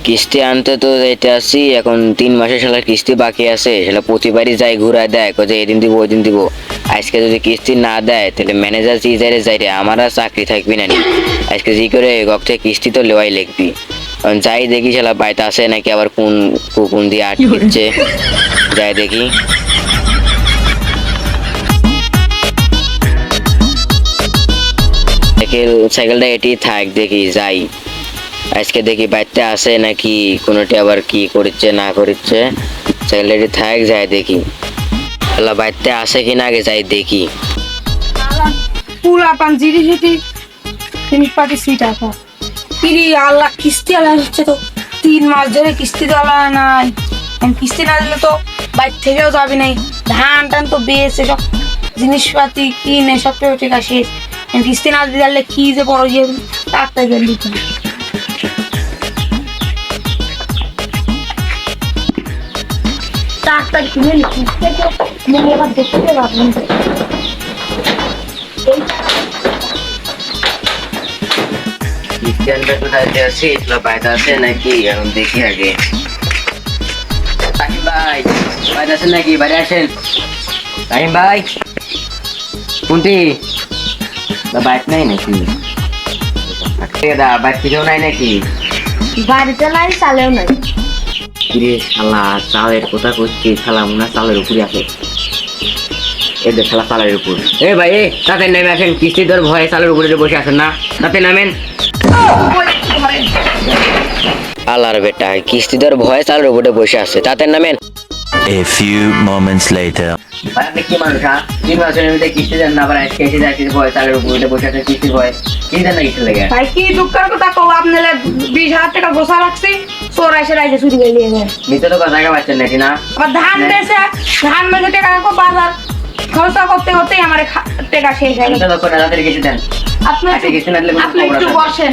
কিস্তি আনতে তো যাইতে আসছি, এখন 3 মাসের শালার কিস্তি বাকি আছে। সেটা প্রতিবারই যাই ঘুরা দেয়, যে এদিন দিব ওই দিন দিব। আজকে যদি কিস্তি না দেয় তাহলে ম্যানেজার জি যাই রে, আমার আর চাকরি থাকবি না নি। আজকে জি করে গক থেকে কিস্তি তো লেওয়াই লিখবি। কারণ যাই দেখি শালা বাইতে আসে নাকি আবার কোন দিয়ে আটকিচ্ছে। যাই দেখি। সাইকেলটা এটি থাক, দেখি যাই আজকে দেখি বাইতে আসে নাকি কোনোটি আবার কি করছে না করছে। সাইকেলটা এটি থাক, যাই দেখি আল্লাহ বাইতে আসে কিনা, আগে যাই দেখি। পুরা পান জিনিসপাতি সিট আছে কিরি আল্লাহ কিস্তি আলা হচ্ছে তো 3 মাস ধরে কিস্তি দেওয়া নাই। কিস্তি না দিলে তো বাইর থেকেও যাবি নাই। ধান টান তো বেছে সব জিনিসপাতি কিনে সব ঠিক আছে। কিস্তি না দিলে কি যে বড় ইয়ে তাড়াতাড়ি গেলি তাড়াতাড়ি কিনে নিয়ে এবার দেখতে পারবেন। কিস্তিটা কোথায় আছে, এগুলো বাইতে আছে নাকি এখন দেখি আগে। রাহিম ভাই বাইতে আছেন নাকি? বাইরে আসেন রাহিম ভাই। কোনটি বাইক নাই নাকি? বাইক থেকেও নাই নাকি? বাড়িতে নাই চালেও নাই। কিরে শালা চালের কথা করছি, শালা মনে হয় চালের উপরে আছে। এদের শালা চালের উপর। এ ভাই এ তাতে নেমে আসেন, কিস্তি তোর ভয়ে চালের উপরে বসে আছেন না, তাতে নামেন। আল্লাহর বেটা কিস্তি তোর ভয়ে চালের উপরে বসে আছে, তাতে নামেন। A few moments later. কি মানুষ, 3 মাসের মধ্যে কিস্তি দেন না, আবার আজকে এসে যাচ্ছি ভয় চালের উপরে বসে আছে, কিস্তি ভয় কিস্তি দেন না কিস্তি লেগে। ভাই কি দুঃখের কথা কব, আপনার 20,000 টাকা গোসা রাখছি, চোর এসে রাইছে চুরি করে নিয়ে যায়। নিতে তো কথা পাচ্ছেন নাকি না? আবার ধান বেচে ধান বেচে টাকা বাজার খরচা করতে করতেই আমার টাকা শেষ হয়ে গেল। তাড়াতাড়ি কিস্তি দেন। আপনি কিস্তি না দিলে আপনি একটু বসেন।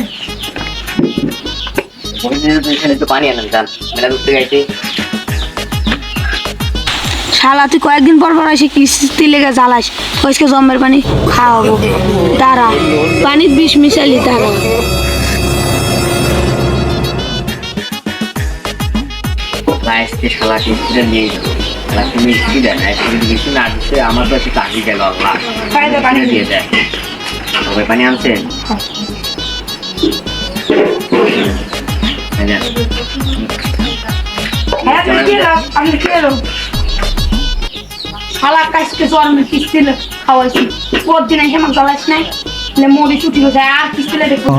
একটু পানি আনেন যান, মেলা ঘুরতে গেছি। শালা তুই কয়েকদিন পর পর এসে কিস্তি লেগে জ্বালাস, আজকে জম্মের পানি খাওয়াবো। তারা পানি বিষ মিশালি তারা। আজকে শালা কিস্তিটা নিয়ে যাবো। তুমি কি দেন আজকে কিস্তি না দিচ্ছে, আমার তো একটু কাটি গেল। আল্লাহ পানি দিয়ে দেয়। সবাই পানি আনছেন? শালা কাজকে জন্মের কিস্তি খাওয়াইছি, প্রতিদিন এসে আমার জ্বালাস নাই, মরি ছুটি হয়ে যায় আর কিস্তি দেখবো।